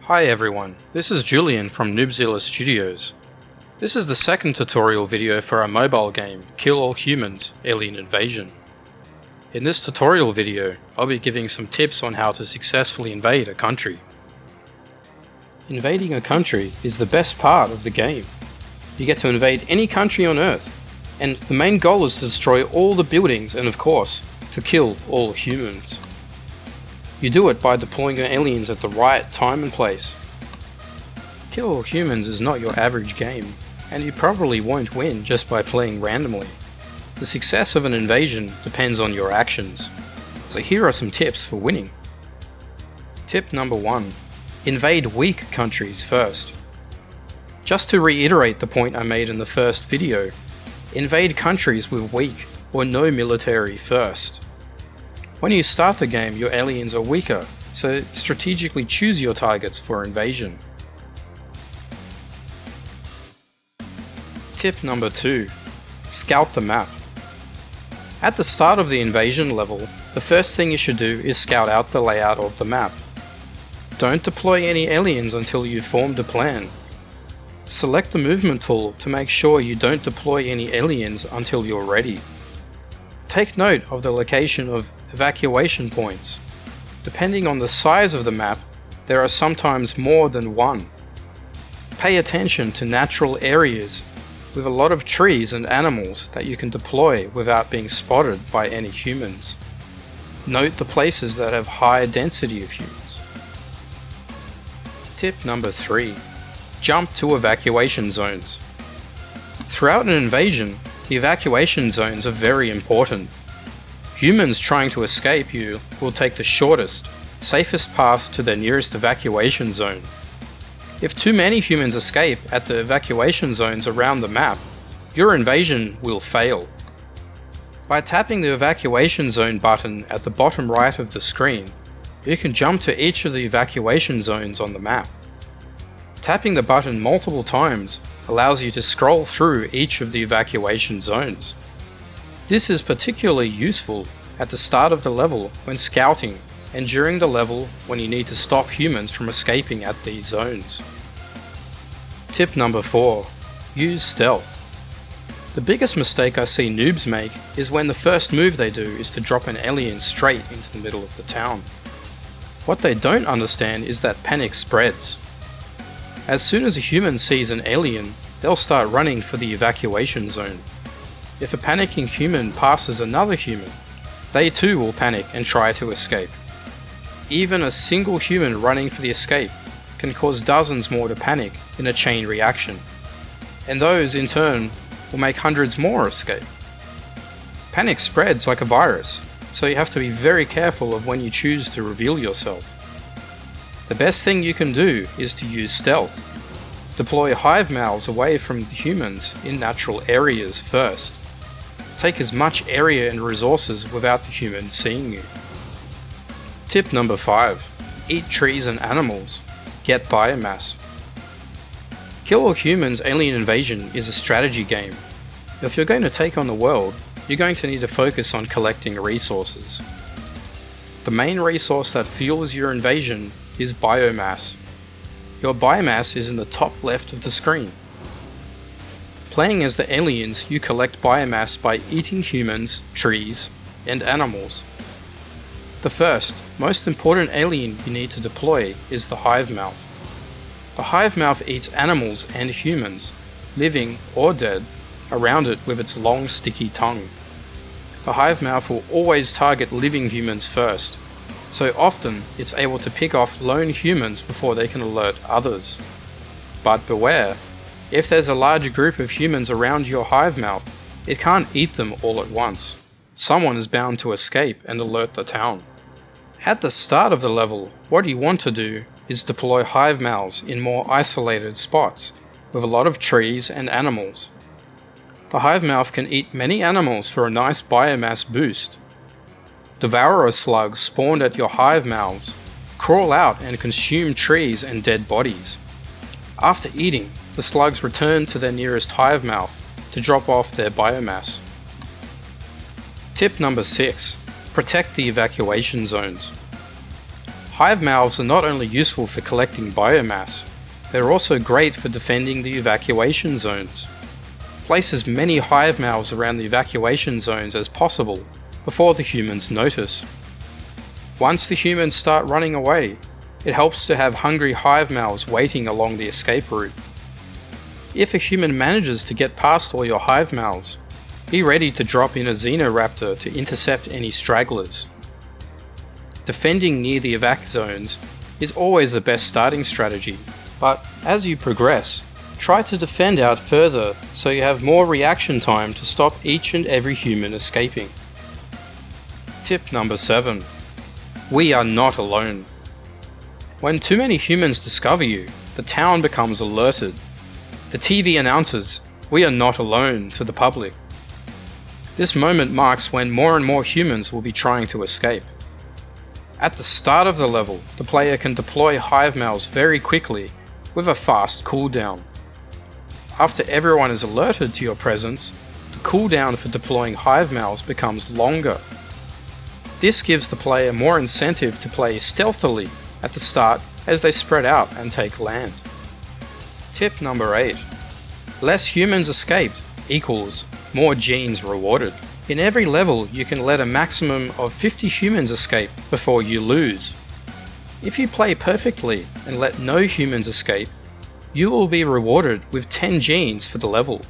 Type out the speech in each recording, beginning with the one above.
Hi everyone, this is Julian from noobzilla.studios. This is the second tutorial video for our mobile game, Kill All Humans! Alien Invasion. In this tutorial video, I'll be giving some tips on how to successfully invade a country. Invading a country is the best part of the game. You get to invade any country on Earth, and the main goal is to destroy all the buildings and of course, to kill all humans. You do it by deploying your aliens at the right time and place. Kill All Humans is not your average game, and you probably won't win just by playing randomly. The success of an invasion depends on your actions, so here are some tips for winning. Tip number 1. Invade weak countries first. Just to reiterate the point I made in the first video, invade countries with weak or no military first. When you start the game, your aliens are weaker, so strategically choose your targets for invasion. Tip number 2. Scout the map. At the start of the invasion level, the first thing you should do is scout out the layout of the map. Don't deploy any aliens until you've formed a plan. Select the movement tool to make sure you don't deploy any aliens until you're ready. Take note of the location of evacuation points. Depending on the size of the map, there are sometimes more than one. Pay attention to natural areas with a lot of trees and animals that you can deploy without being spotted by any humans. Note the places that have high density of humans. Tip number 3. Jump to evacuation zones. Throughout an invasion, the evacuation zones are very important. Humans trying to escape you will take the shortest, safest path to their nearest evacuation zone. If too many humans escape at the evacuation zones around the map, your invasion will fail. By tapping the evacuation zone button at the bottom right of the screen, you can jump to each of the evacuation zones on the map. Tapping the button multiple times allows you to scroll through each of the evacuation zones. This is particularly useful at the start of the level when scouting and during the level when you need to stop humans from escaping at these zones. Tip number 4. Use stealth. The biggest mistake I see noobs make is when the first move they do is to drop an alien straight into the middle of the town. What they don't understand is that panic spreads. As soon as a human sees an alien, they'll start running for the evacuation zone. If a panicking human passes another human, they too will panic and try to escape. Even a single human running for the escape can cause dozens more to panic in a chain reaction, and those in turn will make hundreds more escape. Panic spreads like a virus, so you have to be very careful of when you choose to reveal yourself. The best thing you can do is to use stealth. Deploy hive mouths away from humans in natural areas first. Take as much area and resources without the humans seeing you. Tip number 5. Eat trees and animals. Get biomass. Kill All Humans! Alien Invasion is a strategy game. If you're going to take on the world, you're going to need to focus on collecting resources. The main resource that fuels your invasion is biomass. Your biomass is in the top left of the screen. Playing as the aliens, you collect biomass by eating humans, trees, and animals. The first, most important alien you need to deploy is the hive mouth. The hive mouth eats animals and humans, living or dead, around it with its long sticky tongue. The hive mouth will always target living humans first, so often it's able to pick off lone humans before they can alert others. But beware, if there's a large group of humans around your hive mouth, it can't eat them all at once. Someone is bound to escape and alert the town. At the start of the level, what you want to do is deploy hive mouths in more isolated spots with a lot of trees and animals. The hive mouth can eat many animals for a nice biomass boost. Devourer slugs spawned at your hive mouths crawl out and consume trees and dead bodies. After eating, the slugs return to their nearest hive mouth to drop off their biomass. Tip number 6. Protect the evacuation zones. Hive mouths are not only useful for collecting biomass, they're also great for defending the evacuation zones. Place as many hive mouths around the evacuation zones as possible before the humans notice. Once the humans start running away, it helps to have hungry hive mouths waiting along the escape route. If a human manages to get past all your hive mouths, be ready to drop in a xenoraptor to intercept any stragglers. Defending near the evac zones is always the best starting strategy, but as you progress, try to defend out further so you have more reaction time to stop each and every human escaping. Tip number 7. We are not alone. When too many humans discover you, the town becomes alerted. The TV announces, "We are not alone," to the public. This moment marks when more and more humans will be trying to escape. At the start of the level, the player can deploy hive mouths very quickly with a fast cooldown. After everyone is alerted to your presence, the cooldown for deploying hive mouths becomes longer. This gives the player more incentive to play stealthily at the start as they spread out and take land. Tip number 8. Less humans escaped equals more genes rewarded. In every level you can let a maximum of 50 humans escape before you lose. If you play perfectly and let no humans escape, you will be rewarded with 10 genes for the level.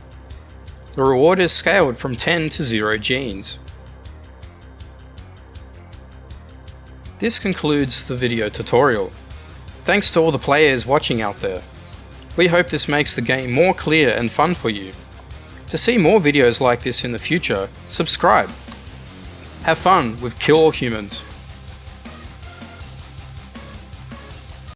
The reward is scaled from 10 to 0 genes. This concludes the video tutorial. Thanks to all the players watching out there. We hope this makes the game more clear and fun for you. To see more videos like this in the future, subscribe. Have fun with Kill All Humans.